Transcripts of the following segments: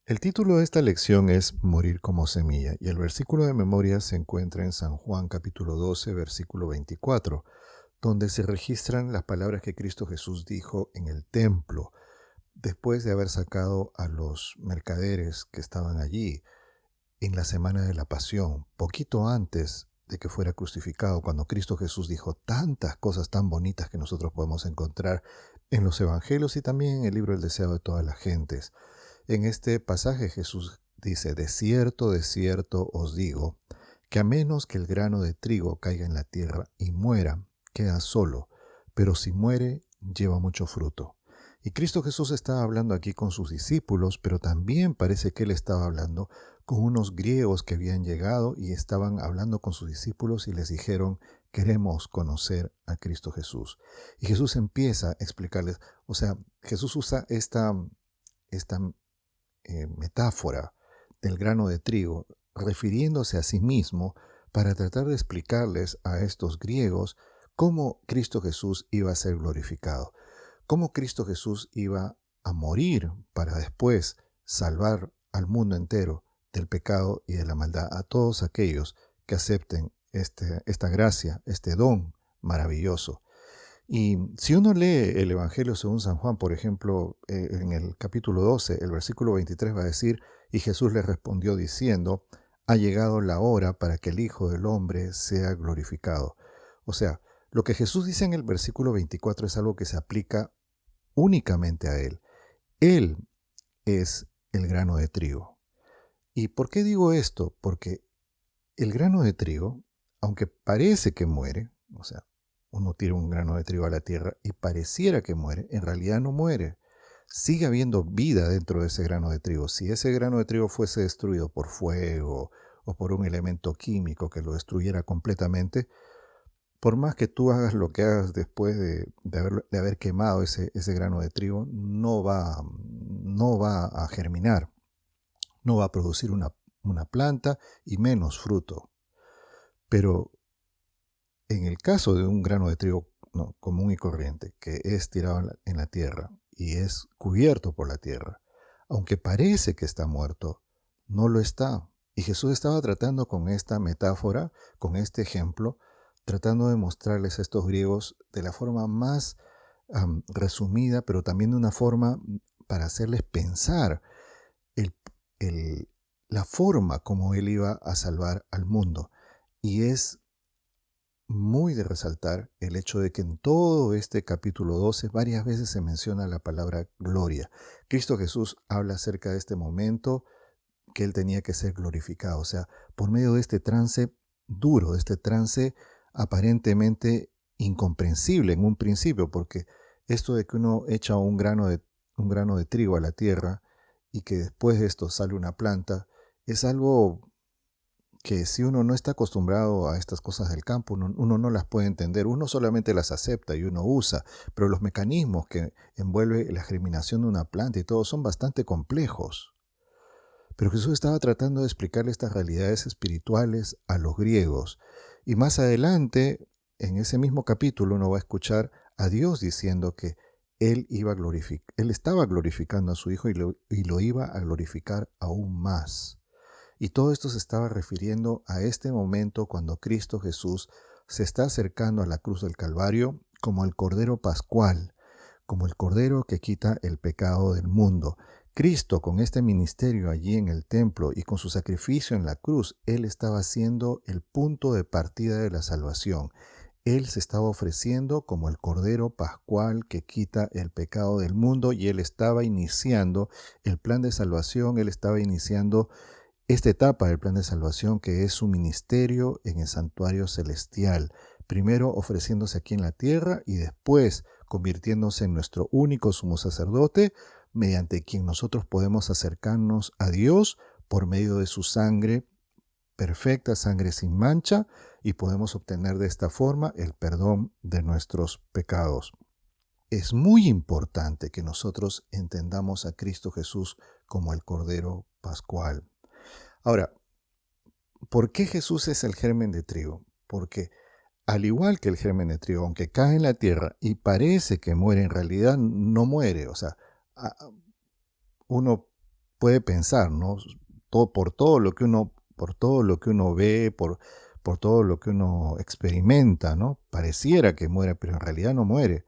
El título de esta lección es Morir como semilla y el versículo de memoria se encuentra en San Juan capítulo 12, versículo 24, donde se registran las palabras que Cristo Jesús dijo en el templo, después de haber sacado a los mercaderes que estaban allí en la semana de la Pasión, poquito antes de que fuera crucificado, cuando Cristo Jesús dijo tantas cosas tan bonitas que nosotros podemos encontrar en los evangelios y también en el libro El deseo de todas las gentes. En este pasaje Jesús dice, de cierto os digo, que a menos que el grano de trigo caiga en la tierra y muera, queda solo, pero si muere, lleva mucho fruto. Y Cristo Jesús estaba hablando aquí con sus discípulos, pero también parece que él estaba hablando con unos griegos que habían llegado y estaban hablando con sus discípulos y les dijeron, queremos conocer a Cristo Jesús. Y Jesús empieza a explicarles, o sea, Jesús usa esta metáfora del grano de trigo, refiriéndose a sí mismo para tratar de explicarles a estos griegos cómo Cristo Jesús iba a ser glorificado, cómo Cristo Jesús iba a morir para después salvar al mundo entero del pecado y de la maldad, a todos aquellos que acepten esta gracia, este don maravilloso. Y si uno lee el Evangelio según San Juan, por ejemplo, en el capítulo 12, el versículo 23 va a decir, y Jesús le respondió diciendo, ha llegado la hora para que el Hijo del Hombre sea glorificado. O sea, lo que Jesús dice en el versículo 24 es algo que se aplica únicamente a Él. Él es el grano de trigo. ¿Y por qué digo esto? Porque el grano de trigo, aunque parece que muere, o sea, uno tira un grano de trigo a la tierra y pareciera que muere, en realidad no muere. Sigue habiendo vida dentro de ese grano de trigo. Si ese grano de trigo fuese destruido por fuego o por un elemento químico que lo destruyera completamente, por más que tú hagas lo que hagas después de haber quemado ese grano de trigo, no va a germinar, no va a producir una planta y menos fruto. Pero en el caso de un grano de trigo común y corriente, que es tirado en la tierra y es cubierto por la tierra, aunque parece que está muerto, no lo está. Y Jesús estaba tratando con esta metáfora, con este ejemplo, tratando de mostrarles a estos griegos de la forma más resumida, pero también de una forma para hacerles pensar el, la forma como Él iba a salvar al mundo. Y es muy de resaltar el hecho de que en todo este capítulo 12 varias veces se menciona la palabra gloria. Cristo Jesús habla acerca de este momento que Él tenía que ser glorificado, o sea, por medio de este trance duro, de este trance aparentemente incomprensible en un principio, porque esto de que uno echa un grano de trigo a la tierra y que después de esto sale una planta, es algo que si uno no está acostumbrado a estas cosas del campo, uno no las puede entender, uno solamente las acepta y uno usa, pero los mecanismos que envuelve la germinación de una planta y todo son bastante complejos. Pero Jesús estaba tratando de explicarle estas realidades espirituales a los griegos. Y más adelante, en ese mismo capítulo, uno va a escuchar a Dios diciendo que Él estaba glorificando a su Hijo y lo iba a glorificar aún más. Y todo esto se estaba refiriendo a este momento cuando Cristo Jesús se está acercando a la cruz del Calvario como el Cordero Pascual, como el Cordero que quita el pecado del mundo. Cristo, con este ministerio allí en el templo y con su sacrificio en la cruz, Él estaba siendo el punto de partida de la salvación. Él se estaba ofreciendo como el Cordero Pascual que quita el pecado del mundo y Él estaba iniciando el plan de salvación, Él estaba iniciando esta etapa del plan de salvación que es su ministerio en el santuario celestial, primero ofreciéndose aquí en la tierra y después convirtiéndose en nuestro único sumo sacerdote, mediante quien nosotros podemos acercarnos a Dios por medio de su sangre perfecta, sangre sin mancha, y podemos obtener de esta forma el perdón de nuestros pecados. Es muy importante que nosotros entendamos a Cristo Jesús como el Cordero Pascual. Ahora, ¿por qué Jesús es el germen de trigo? Porque al igual que el germen de trigo, aunque cae en la tierra y parece que muere, en realidad no muere. O sea, uno puede pensar, ¿no? Por todo lo que uno ve, por todo lo que uno experimenta, ¿no? Pareciera que muere, pero en realidad no muere.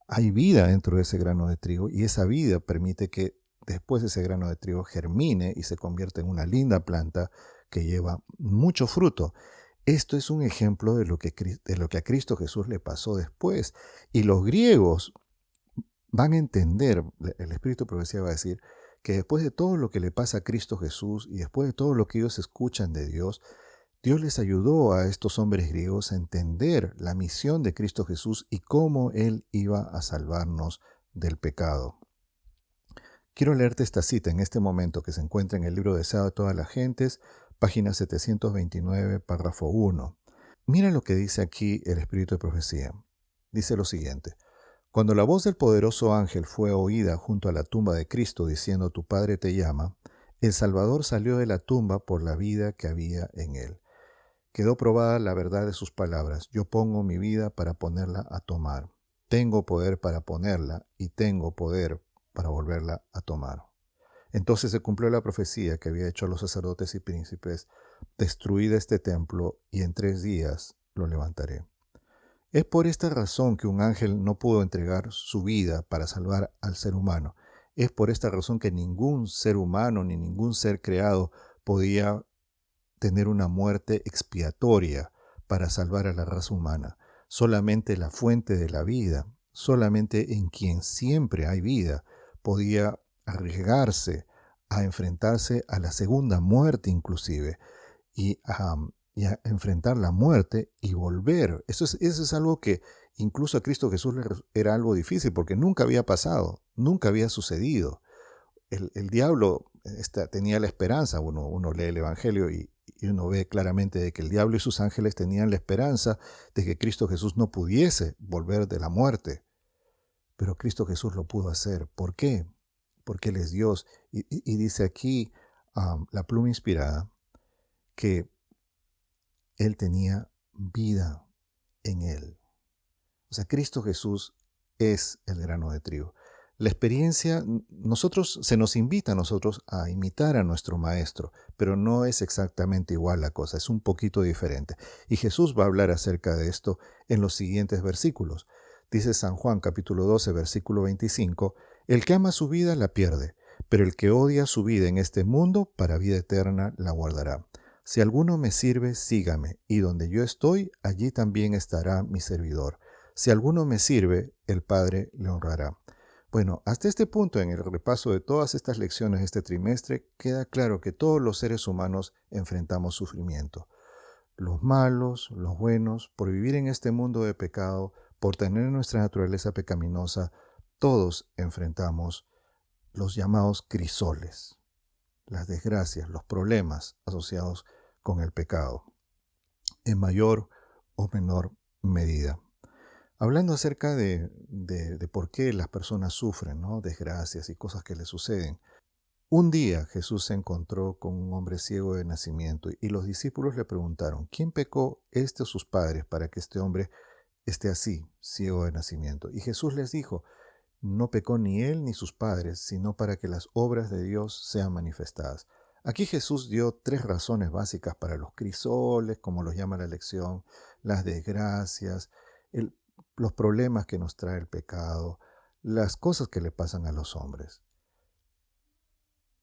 Hay vida dentro de ese grano de trigo y esa vida permite que después ese grano de trigo germine y se convierta en una linda planta que lleva mucho fruto. Esto es un ejemplo de lo que a Cristo Jesús le pasó después. Y los griegos van a entender, el Espíritu de Profecía va a decir, que después de todo lo que le pasa a Cristo Jesús y después de todo lo que ellos escuchan de Dios, Dios les ayudó a estos hombres griegos a entender la misión de Cristo Jesús y cómo Él iba a salvarnos del pecado. Quiero leerte esta cita en este momento que se encuentra en el libro Deseado de todas las gentes, página 729, párrafo 1. Mira lo que dice aquí el Espíritu de Profecía. Dice lo siguiente. Cuando la voz del poderoso ángel fue oída junto a la tumba de Cristo diciendo tu Padre te llama, el Salvador salió de la tumba por la vida que había en él. Quedó probada la verdad de sus palabras. Yo pongo mi vida para ponerla a tomar. Tengo poder para ponerla y tengo poder para volverla a tomar. Entonces se cumplió la profecía que había hecho a los sacerdotes y príncipes. Destruid este templo y en 3 días lo levantaré. Es por esta razón que un ángel no pudo entregar su vida para salvar al ser humano. Es por esta razón que ningún ser humano ni ningún ser creado podía tener una muerte expiatoria para salvar a la raza humana. Solamente la fuente de la vida, solamente en quien siempre hay vida, podía arriesgarse a enfrentarse a la segunda muerte inclusive y a enfrentar la muerte y volver. Eso es algo que incluso a Cristo Jesús era algo difícil porque nunca había pasado, nunca había sucedido. El diablo tenía la esperanza, uno lee el Evangelio y uno ve claramente de que el diablo y sus ángeles tenían la esperanza de que Cristo Jesús no pudiese volver de la muerte. Pero Cristo Jesús lo pudo hacer. ¿Por qué? Porque Él es Dios. Y dice aquí la pluma inspirada que Él tenía vida en Él. O sea, Cristo Jesús es el grano de trigo. La experiencia, se nos invita a nosotros a imitar a nuestro maestro, pero no es exactamente igual la cosa, es un poquito diferente. Y Jesús va a hablar acerca de esto en los siguientes versículos. Dice San Juan capítulo 12, versículo 25, el que ama su vida la pierde, pero el que odia su vida en este mundo, para vida eterna la guardará. Si alguno me sirve, sígame, y donde yo estoy, allí también estará mi servidor. Si alguno me sirve, el Padre le honrará. Bueno, hasta este punto en el repaso de todas estas lecciones de este trimestre, queda claro que todos los seres humanos enfrentamos sufrimiento. Los malos, los buenos, por vivir en este mundo de pecado, por tener nuestra naturaleza pecaminosa, todos enfrentamos los llamados crisoles, las desgracias, los problemas asociados con el pecado, en mayor o menor medida. Hablando acerca de por qué las personas sufren, ¿no? Desgracias y cosas que les suceden. Un día Jesús se encontró con un hombre ciego de nacimiento y los discípulos le preguntaron, ¿quién pecó, este o sus padres, para que este hombre esté así, ciego de nacimiento? Y Jesús les dijo, no pecó ni él ni sus padres, sino para que las obras de Dios sean manifestadas. Aquí Jesús dio 3 razones básicas para los crisoles, como los llama la lección, las desgracias, los problemas que nos trae el pecado, las cosas que le pasan a los hombres.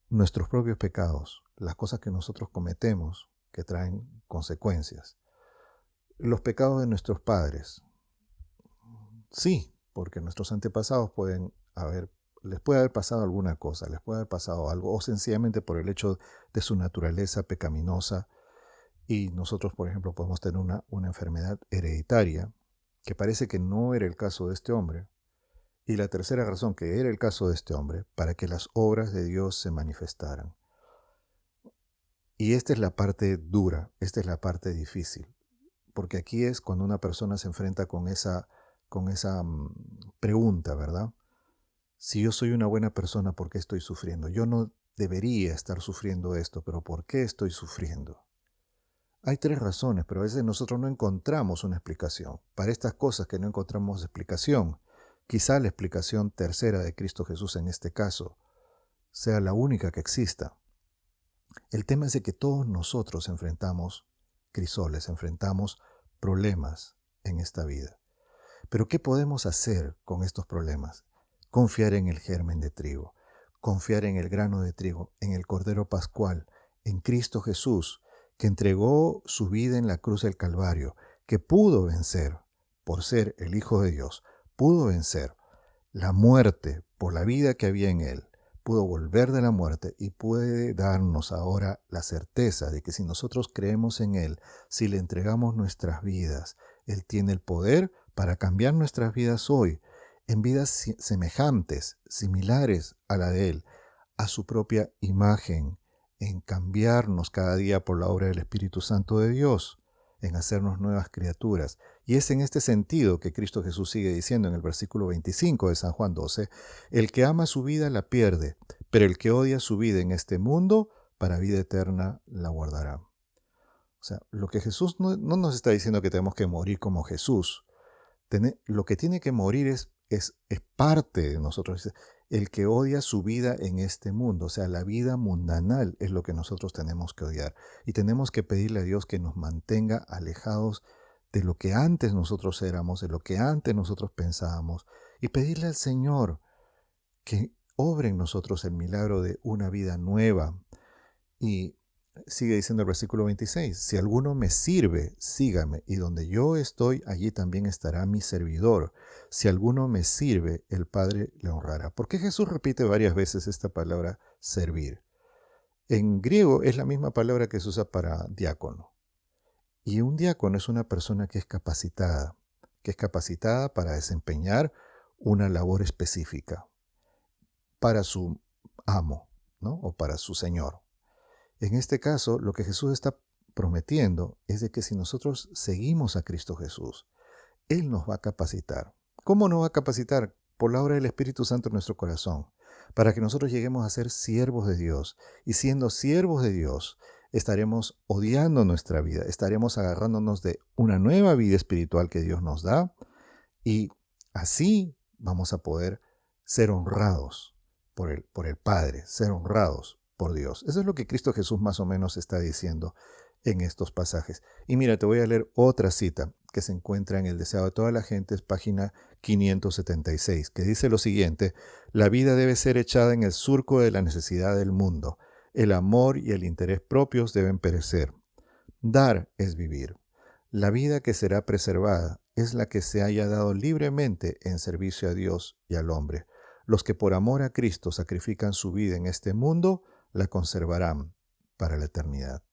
Nuestros propios pecados, las cosas que nosotros cometemos que traen consecuencias. Los pecados de nuestros padres. Sí, porque nuestros antepasados les puede haber pasado alguna cosa, les puede haber pasado algo, o sencillamente por el hecho de su naturaleza pecaminosa. Y nosotros, por ejemplo, podemos tener una enfermedad hereditaria, que parece que no era el caso de este hombre. Y la tercera razón, que era el caso de este hombre, para que las obras de Dios se manifestaran. Y esta es la parte dura, esta es la parte difícil, porque aquí es cuando una persona se enfrenta con esa pregunta, ¿verdad? Si yo soy una buena persona, ¿por qué estoy sufriendo? Yo no debería estar sufriendo esto, pero ¿por qué estoy sufriendo? Hay 3 razones, pero a veces nosotros no encontramos una explicación. Para estas cosas que no encontramos explicación, quizá la explicación tercera de Cristo Jesús en este caso sea la única que exista. El tema es de que todos nosotros enfrentamos crisoles, enfrentamos problemas en esta vida. Pero ¿qué podemos hacer con estos problemas? Confiar en el germen de trigo, confiar en el grano de trigo, en el Cordero Pascual, en Cristo Jesús, que entregó su vida en la cruz del Calvario, que pudo vencer, por ser el Hijo de Dios, pudo vencer la muerte por la vida que había en él, pudo volver de la muerte y puede darnos ahora la certeza de que si nosotros creemos en él, si le entregamos nuestras vidas, él tiene el poder para cambiar nuestras vidas hoy en vidas semejantes, similares a la de él, a su propia imagen, en cambiarnos cada día por la obra del Espíritu Santo de Dios, en hacernos nuevas criaturas. Y es en este sentido que Cristo Jesús sigue diciendo en el versículo 25 de San Juan 12, el que ama su vida la pierde, pero el que odia su vida en este mundo, para vida eterna la guardará. O sea, lo que Jesús no nos está diciendo que tenemos que morir como Jesús. Lo que tiene que morir es parte de nosotros. El que odia su vida en este mundo, o sea, la vida mundanal es lo que nosotros tenemos que odiar. Y tenemos que pedirle a Dios que nos mantenga alejados de lo que antes nosotros éramos, de lo que antes nosotros pensábamos. Y pedirle al Señor que obre en nosotros el milagro de una vida nueva. Y sigue diciendo el versículo 26, si alguno me sirve, sígame, y donde yo estoy, allí también estará mi servidor. Si alguno me sirve, el Padre le honrará. ¿Por qué Jesús repite varias veces esta palabra servir? En griego es la misma palabra que se usa para diácono. Y un diácono es una persona que es capacitada para desempeñar una labor específica para su amo, ¿no? O para su señor. En este caso, lo que Jesús está prometiendo es de que si nosotros seguimos a Cristo Jesús, Él nos va a capacitar. ¿Cómo nos va a capacitar? Por la obra del Espíritu Santo en nuestro corazón, para que nosotros lleguemos a ser siervos de Dios. Y siendo siervos de Dios, estaremos odiando nuestra vida, estaremos agarrándonos de una nueva vida espiritual que Dios nos da, y así vamos a poder ser honrados por el Padre, ser honrados por Dios. Eso es lo que Cristo Jesús más o menos está diciendo en estos pasajes. Y mira, te voy a leer otra cita que se encuentra en El Deseo de toda la gente, es página 576, que dice lo siguiente: la vida debe ser echada en el surco de la necesidad del mundo. El amor y el interés propios deben perecer. Dar es vivir. La vida que será preservada es la que se haya dado libremente en servicio a Dios y al hombre. Los que por amor a Cristo sacrifican su vida en este mundo, la conservarán para la eternidad.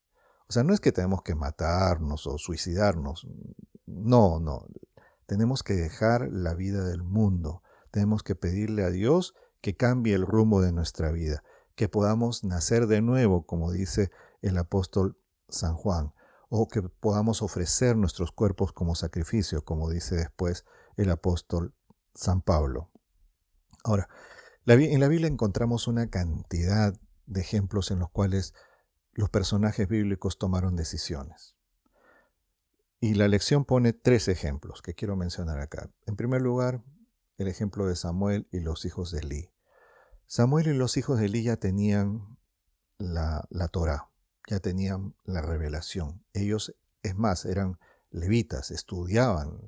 O sea, no es que tenemos que matarnos o suicidarnos. No. Tenemos que dejar la vida del mundo. Tenemos que pedirle a Dios que cambie el rumbo de nuestra vida, que podamos nacer de nuevo, como dice el apóstol San Juan, o que podamos ofrecer nuestros cuerpos como sacrificio, como dice después el apóstol San Pablo. Ahora, en la Biblia encontramos una cantidad de ejemplos en los cuales los personajes bíblicos tomaron decisiones. Y la lección pone 3 ejemplos que quiero mencionar acá. En primer lugar, el ejemplo de Samuel y los hijos de Elí. Samuel y los hijos de Elí ya tenían la Torá, ya tenían la revelación. Ellos, es más, eran levitas, estudiaban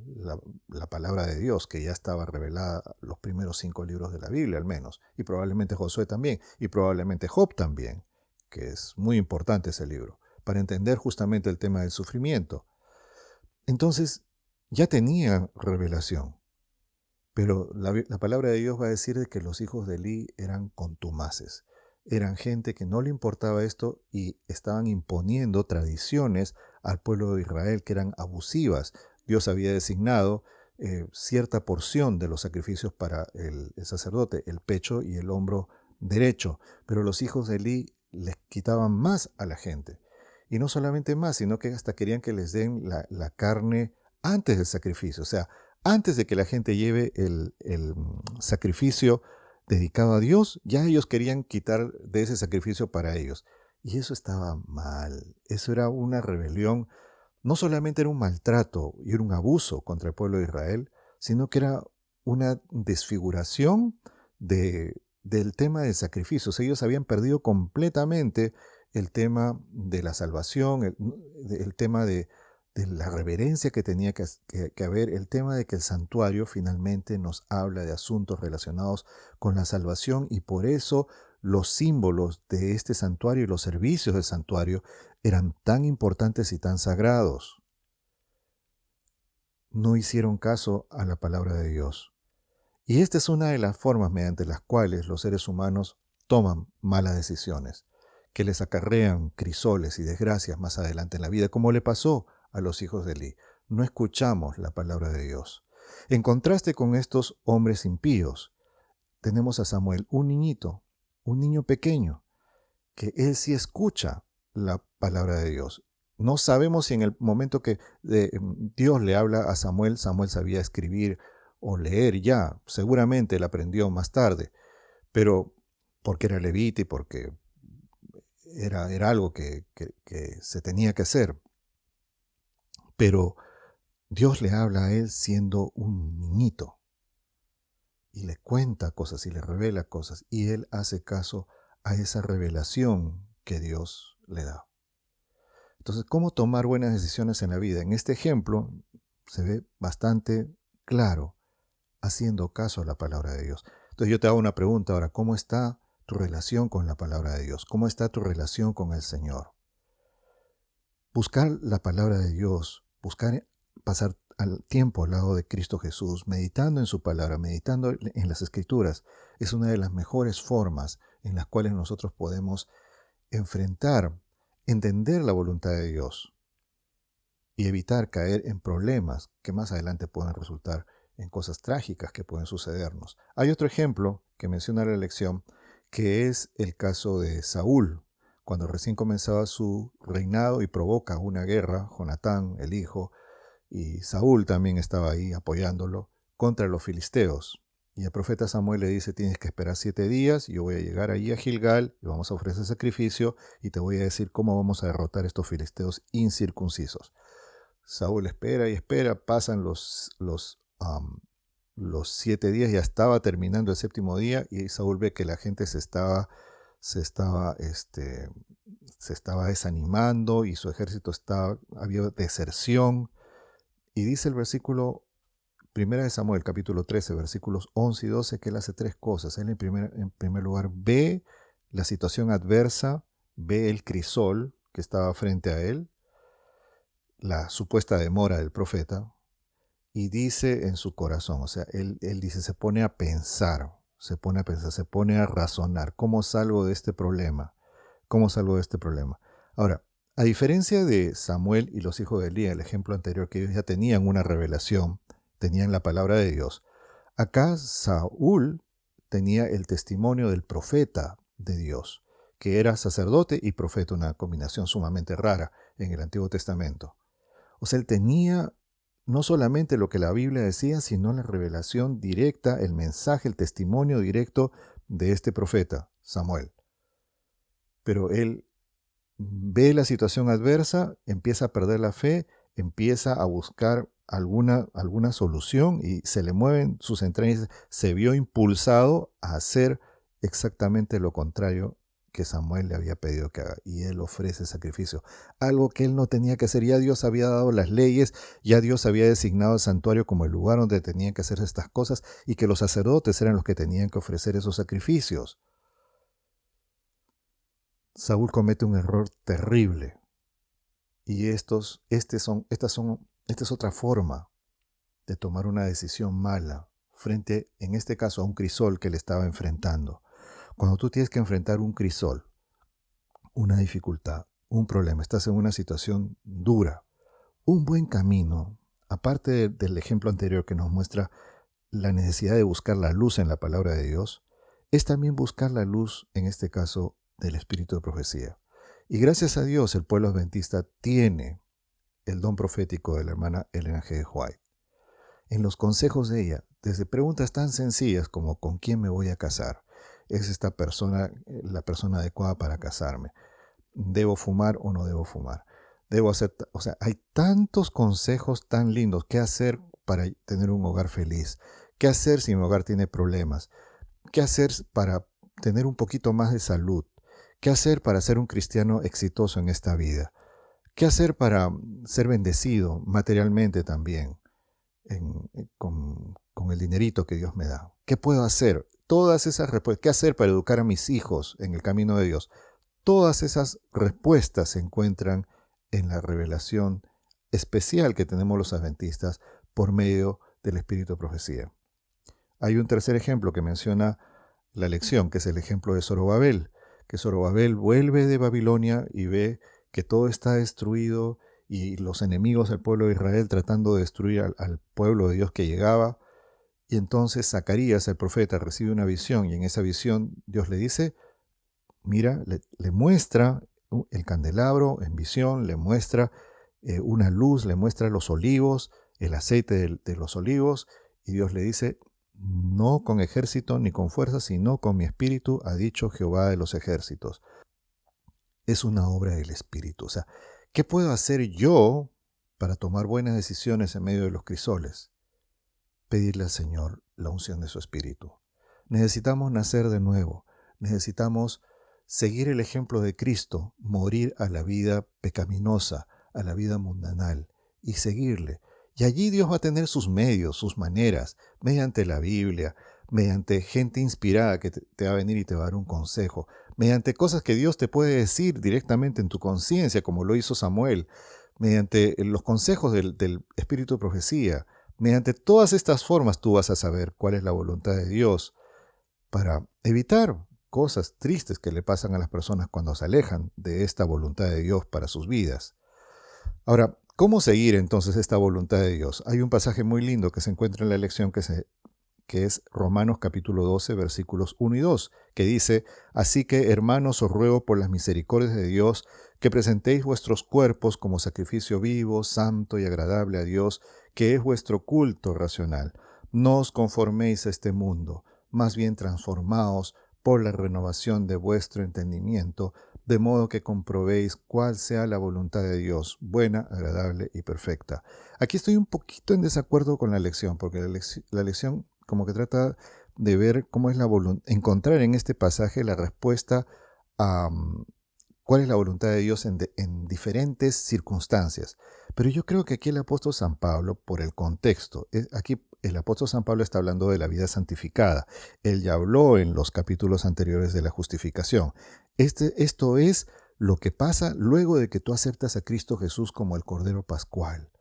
la palabra de Dios, que ya estaba revelada los primeros 5 libros de la Biblia al menos, y probablemente Josué también, y probablemente Job también, que es muy importante ese libro, para entender justamente el tema del sufrimiento. Entonces, ya tenían revelación, pero la palabra de Dios va a decir de que los hijos de Elí eran contumaces. Eran gente que no le importaba esto y estaban imponiendo tradiciones al pueblo de Israel que eran abusivas. Dios había designado cierta porción de los sacrificios para el sacerdote, el pecho y el hombro derecho, pero los hijos de Elí les quitaban más a la gente. Y no solamente más, sino que hasta querían que les den la carne antes del sacrificio. O sea, antes de que la gente lleve el sacrificio dedicado a Dios, ya ellos querían quitar de ese sacrificio para ellos. Y eso estaba mal. Eso era una rebelión. No solamente era un maltrato y era un abuso contra el pueblo de Israel, sino que era una desfiguración de del tema del sacrificio. O sea, ellos habían perdido completamente el tema de la salvación, el tema de la reverencia que tenía que haber, el tema de que el santuario finalmente nos habla de asuntos relacionados con la salvación, y por eso los símbolos de este santuario y los servicios del santuario eran tan importantes y tan sagrados. No hicieron caso a la palabra de Dios. Y esta es una de las formas mediante las cuales los seres humanos toman malas decisiones, que les acarrean crisoles y desgracias más adelante en la vida, como le pasó a los hijos de Elí. No escuchamos la palabra de Dios. En contraste con estos hombres impíos, tenemos a Samuel, un niñito, un niño pequeño, que él sí escucha la palabra de Dios. No sabemos si en el momento que Dios le habla a Samuel, Samuel sabía escribir o leer ya. Seguramente él aprendió más tarde, pero porque era levita y porque era algo que se tenía que hacer. Pero Dios le habla a él siendo un niñito y le cuenta cosas y le revela cosas, y él hace caso a esa revelación que Dios le da. Entonces, ¿cómo tomar buenas decisiones en la vida? En este ejemplo se ve bastante claro, haciendo caso a la palabra de Dios. Entonces yo te hago una pregunta ahora: ¿cómo está tu relación con la palabra de Dios? ¿Cómo está tu relación con el Señor? Buscar la palabra de Dios, buscar pasar al tiempo al lado de Cristo Jesús, meditando en su palabra, meditando en las Escrituras, es una de las mejores formas en las cuales nosotros podemos enfrentar, entender la voluntad de Dios y evitar caer en problemas que más adelante pueden resultar en cosas trágicas que pueden sucedernos. Hay otro ejemplo que menciona la lección, que es el caso de Saúl, cuando recién comenzaba su reinado y provoca una guerra, Jonatán, el hijo, y Saúl también estaba ahí apoyándolo, contra los filisteos. Y el profeta Samuel le dice: tienes que esperar 7 días, yo voy a llegar allí a Gilgal y vamos a ofrecer sacrificio y te voy a decir cómo vamos a derrotar a estos filisteos incircuncisos. Saúl espera y espera, pasan los 7 días, ya estaba terminando el 7.º día, y Saúl ve que la gente se estaba desanimando y su ejército había deserción. Y dice el versículo 1 de Samuel, capítulo 13, versículos 11 y 12, que él hace 3 cosas. Él en primer lugar ve la situación adversa, ve el crisol que estaba frente a él, la supuesta demora del profeta, y dice en su corazón, o sea, él dice, se pone a pensar, se pone a razonar: ¿cómo salgo de este problema? ¿Cómo salgo de este problema? Ahora, a diferencia de Samuel y los hijos de Elí, el ejemplo anterior, que ellos ya tenían una revelación, tenían la palabra de Dios, acá Saúl tenía el testimonio del profeta de Dios, que era sacerdote y profeta, una combinación sumamente rara en el Antiguo Testamento. O sea, él tenía no solamente lo que la Biblia decía, sino la revelación directa, el mensaje, el testimonio directo de este profeta, Samuel. Pero él ve la situación adversa, empieza a perder la fe, empieza a buscar alguna solución y se le mueven sus entrañas. Se vio impulsado a hacer exactamente lo contrario que Samuel le había pedido que haga, y él ofrece sacrificio, algo que él no tenía que hacer. Ya Dios había dado las leyes, ya Dios había designado el santuario como el lugar donde tenían que hacer estas cosas, y que los sacerdotes eran los que tenían que ofrecer esos sacrificios. Saúl comete un error terrible, y esta es otra forma de tomar una decisión mala frente, en este caso, a un crisol que le estaba enfrentando. Cuando tú tienes que enfrentar un crisol, una dificultad, un problema, estás en una situación dura, un buen camino, aparte del ejemplo anterior que nos muestra la necesidad de buscar la luz en la palabra de Dios, es también buscar la luz, en este caso, del espíritu de profecía. Y gracias a Dios, el pueblo adventista tiene el don profético de la hermana Ellen G. White. En los consejos de ella, desde preguntas tan sencillas como ¿con quién me voy a casar? ¿Es esta persona la persona adecuada para casarme? ¿Debo fumar o no debo fumar? ¿Debo hacer? O sea, hay tantos consejos tan lindos. ¿Qué hacer para tener un hogar feliz? ¿Qué hacer si mi hogar tiene problemas? ¿Qué hacer para tener un poquito más de salud? ¿Qué hacer para ser un cristiano exitoso en esta vida? ¿Qué hacer para ser bendecido materialmente también con el dinerito que Dios me da? ¿Qué puedo hacer? Todas esas respuestas. ¿Qué hacer para educar a mis hijos en el camino de Dios? Todas esas respuestas se encuentran en la revelación especial que tenemos los adventistas por medio del Espíritu de Profecía. Hay un tercer ejemplo que menciona la lección, que es el ejemplo de Zorobabel, que Zorobabel vuelve de Babilonia y ve que todo está destruido y los enemigos del pueblo de Israel tratando de destruir al pueblo de Dios que llegaba. Y entonces Zacarías, el profeta, recibe una visión y en esa visión Dios le dice, mira, le muestra el candelabro en visión, le muestra una luz, le muestra los olivos, el aceite de los olivos, y Dios le dice, no con ejército ni con fuerza, sino con mi espíritu, ha dicho Jehová de los ejércitos. Es una obra del Espíritu. O sea, ¿qué puedo hacer yo para tomar buenas decisiones en medio de los crisoles? Pedirle al Señor la unción de su Espíritu. Necesitamos nacer de nuevo. Necesitamos seguir el ejemplo de Cristo, morir a la vida pecaminosa, a la vida mundanal, y seguirle. Y allí Dios va a tener sus medios, sus maneras, mediante la Biblia, mediante gente inspirada que te va a venir y te va a dar un consejo, mediante cosas que Dios te puede decir directamente en tu conciencia, como lo hizo Samuel, mediante los consejos del Espíritu de Profecía. Mediante todas estas formas tú vas a saber cuál es la voluntad de Dios para evitar cosas tristes que le pasan a las personas cuando se alejan de esta voluntad de Dios para sus vidas. Ahora, ¿cómo seguir entonces esta voluntad de Dios? Hay un pasaje muy lindo que se encuentra en la lección que es Romanos capítulo 12, versículos 1 y 2, que dice, así que, hermanos, os ruego por las misericordias de Dios que presentéis vuestros cuerpos como sacrificio vivo, santo y agradable a Dios, que es vuestro culto racional. No os conforméis a este mundo, más bien transformaos por la renovación de vuestro entendimiento, de modo que comprobéis cuál sea la voluntad de Dios, buena, agradable y perfecta. Aquí estoy un poquito en desacuerdo con la lección, porque la lección como que trata de ver cómo es la voluntad, encontrar en este pasaje la respuesta a cuál es la voluntad de Dios en diferentes circunstancias. Pero yo creo que aquí el apóstol San Pablo, por el contexto, aquí el apóstol San Pablo está hablando de la vida santificada. Él ya habló en los capítulos anteriores de la justificación. Esto es lo que pasa luego de que tú aceptas a Cristo Jesús como el Cordero Pascual,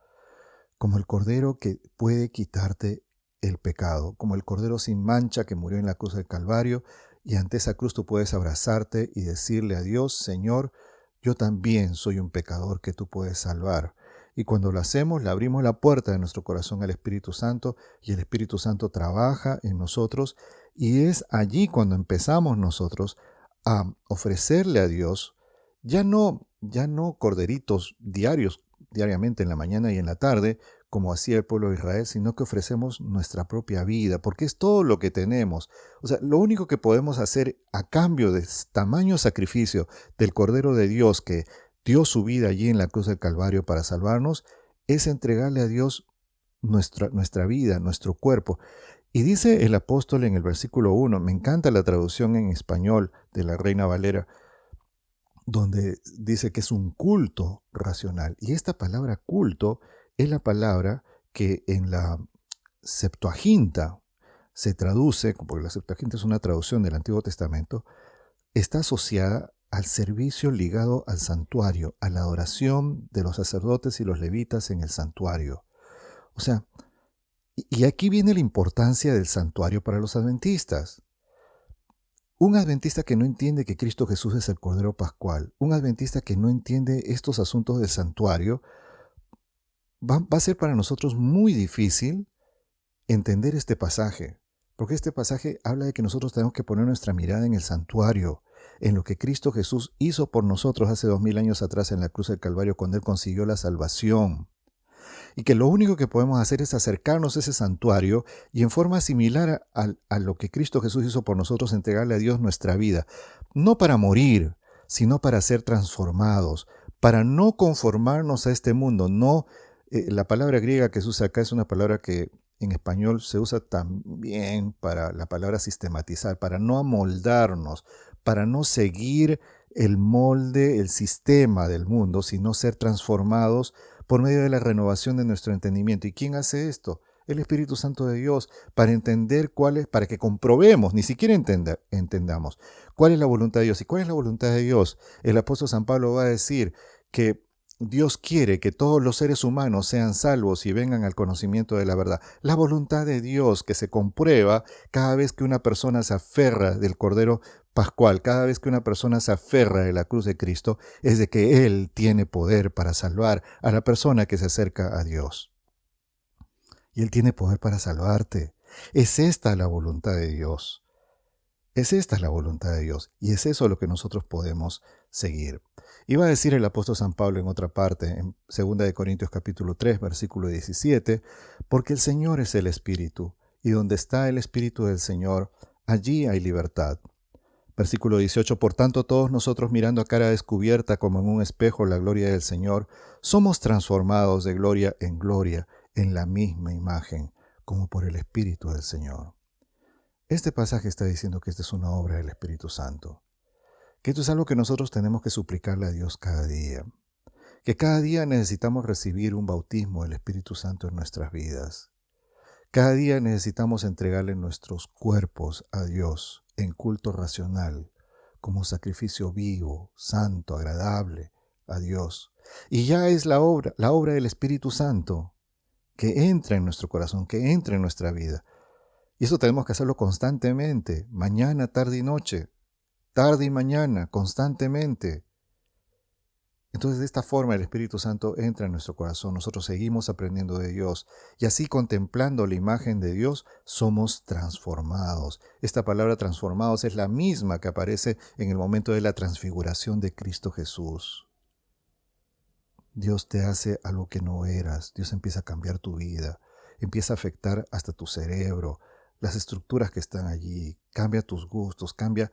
como el Cordero que puede quitarte el pecado, como el Cordero sin mancha que murió en la cruz del Calvario, y ante esa cruz tú puedes abrazarte y decirle a Dios, Señor, yo también soy un pecador que tú puedes salvar. Y cuando lo hacemos, le abrimos la puerta de nuestro corazón al Espíritu Santo, y el Espíritu Santo trabaja en nosotros, y es allí cuando empezamos nosotros a ofrecerle a Dios, ya no corderitos diariamente en la mañana y en la tarde, como hacía el pueblo de Israel, sino que ofrecemos nuestra propia vida, porque es todo lo que tenemos. O sea, lo único que podemos hacer a cambio de tamaño sacrificio del Cordero de Dios que dio su vida allí en la cruz del Calvario para salvarnos, es entregarle a Dios nuestra vida, nuestro cuerpo. Y dice el apóstol en el versículo 1, me encanta la traducción en español de la Reina Valera, donde dice que es un culto racional. Y esta palabra culto es la palabra que en la Septuaginta se traduce, porque la Septuaginta es una traducción del Antiguo Testamento, está asociada al servicio ligado al santuario, a la adoración de los sacerdotes y los levitas en el santuario. O sea, y aquí viene la importancia del santuario para los adventistas. Un adventista que no entiende que Cristo Jesús es el Cordero Pascual, un adventista que no entiende estos asuntos del santuario, va a ser para nosotros muy difícil entender este pasaje, porque este pasaje habla de que nosotros tenemos que poner nuestra mirada en el santuario, en lo que Cristo Jesús hizo por nosotros hace 2000 años atrás en la cruz del Calvario, cuando Él consiguió la salvación. Y que lo único que podemos hacer es acercarnos a ese santuario y en forma similar a lo que Cristo Jesús hizo por nosotros, entregarle a Dios nuestra vida, no para morir, sino para ser transformados, para no conformarnos a este mundo. No, la palabra griega que se usa acá es una palabra que en español se usa también para la palabra sistematizar, para no amoldarnos, para no seguir el molde, el sistema del mundo, sino ser transformados por medio de la renovación de nuestro entendimiento. ¿Y quién hace esto? El Espíritu Santo de Dios, para entender para que comprobemos, ni siquiera entendamos cuál es la voluntad de Dios. ¿Y cuál es la voluntad de Dios? El apóstol San Pablo va a decir que Dios quiere que todos los seres humanos sean salvos y vengan al conocimiento de la verdad. La voluntad de Dios que se comprueba cada vez que una persona se aferra del Cordero Pascual, cada vez que una persona se aferra de la cruz de Cristo, es de que Él tiene poder para salvar a la persona que se acerca a Dios. Y Él tiene poder para salvarte. Es esta la voluntad de Dios. Es esta la voluntad de Dios. Y es eso lo que nosotros podemos seguir. Iba a decir el apóstol San Pablo en otra parte, en 2 Corintios capítulo 3, versículo 17, porque el Señor es el Espíritu, y donde está el Espíritu del Señor, allí hay libertad. Versículo 18, por tanto todos nosotros mirando a cara descubierta como en un espejo la gloria del Señor, somos transformados de gloria en la misma imagen, como por el Espíritu del Señor. Este pasaje está diciendo que esta es una obra del Espíritu Santo, que esto es algo que nosotros tenemos que suplicarle a Dios cada día, que cada día necesitamos recibir un bautismo del Espíritu Santo en nuestras vidas. Cada día necesitamos entregarle nuestros cuerpos a Dios en culto racional, como sacrificio vivo, santo, agradable a Dios. Y ya es la obra del Espíritu Santo que entra en nuestro corazón, que entra en nuestra vida. Y eso tenemos que hacerlo constantemente, mañana, tarde y noche, tarde y mañana, constantemente. Entonces, de esta forma el Espíritu Santo entra en nuestro corazón, nosotros seguimos aprendiendo de Dios y así contemplando la imagen de Dios somos transformados. Esta palabra transformados es la misma que aparece en el momento de la transfiguración de Cristo Jesús. Dios te hace algo que no eras, Dios empieza a cambiar tu vida, empieza a afectar hasta tu cerebro, las estructuras que están allí, cambia tus gustos, cambia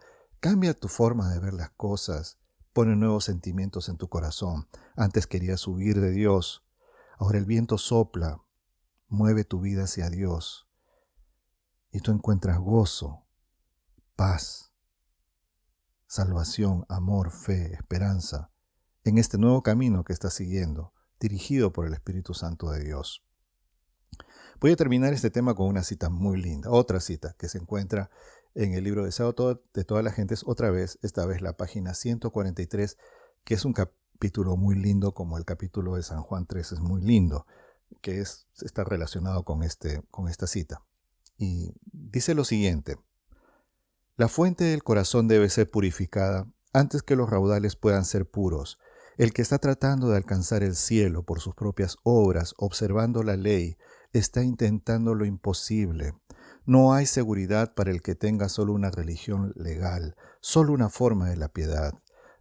tu forma de ver las cosas. Pone nuevos sentimientos en tu corazón. Antes querías huir de Dios. Ahora el viento sopla, mueve tu vida hacia Dios. Y tú encuentras gozo, paz, salvación, amor, fe, esperanza en este nuevo camino que estás siguiendo, dirigido por el Espíritu Santo de Dios. Voy a terminar este tema con una cita muy linda, otra cita que se encuentra en el libro Deseado de todas las gentes, otra vez, esta vez la página 143, que es un capítulo muy lindo, como el capítulo de San Juan 3 es muy lindo, que está relacionado con esta cita. Y dice lo siguiente: la fuente del corazón debe ser purificada antes que los raudales puedan ser puros. El que está tratando de alcanzar el cielo por sus propias obras, observando la ley, está intentando lo imposible. No hay seguridad para el que tenga solo una religión legal, solo una forma de la piedad.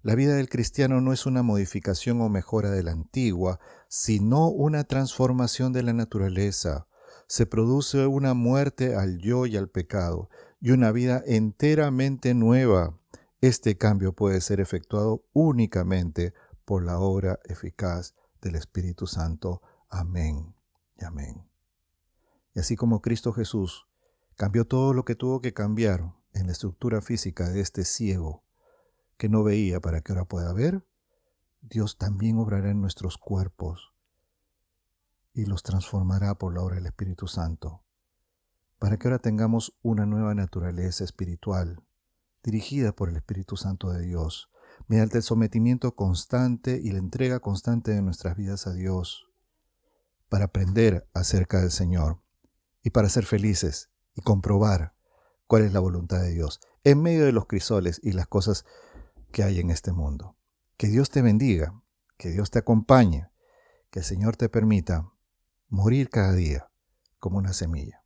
La vida del cristiano no es una modificación o mejora de la antigua, sino una transformación de la naturaleza. Se produce una muerte al yo y al pecado, y una vida enteramente nueva. Este cambio puede ser efectuado únicamente por la obra eficaz del Espíritu Santo. Amén y amén. Y así como Cristo Jesús cambió todo lo que tuvo que cambiar en la estructura física de este ciego que no veía para que ahora pueda ver, Dios también obrará en nuestros cuerpos y los transformará por la obra del Espíritu Santo, para que ahora tengamos una nueva naturaleza espiritual, dirigida por el Espíritu Santo de Dios, mediante el sometimiento constante y la entrega constante de nuestras vidas a Dios, para aprender acerca del Señor y para ser felices y comprobar cuál es la voluntad de Dios en medio de los crisoles y las cosas que hay en este mundo. Que Dios te bendiga, que Dios te acompañe, que el Señor te permita morir cada día como una semilla.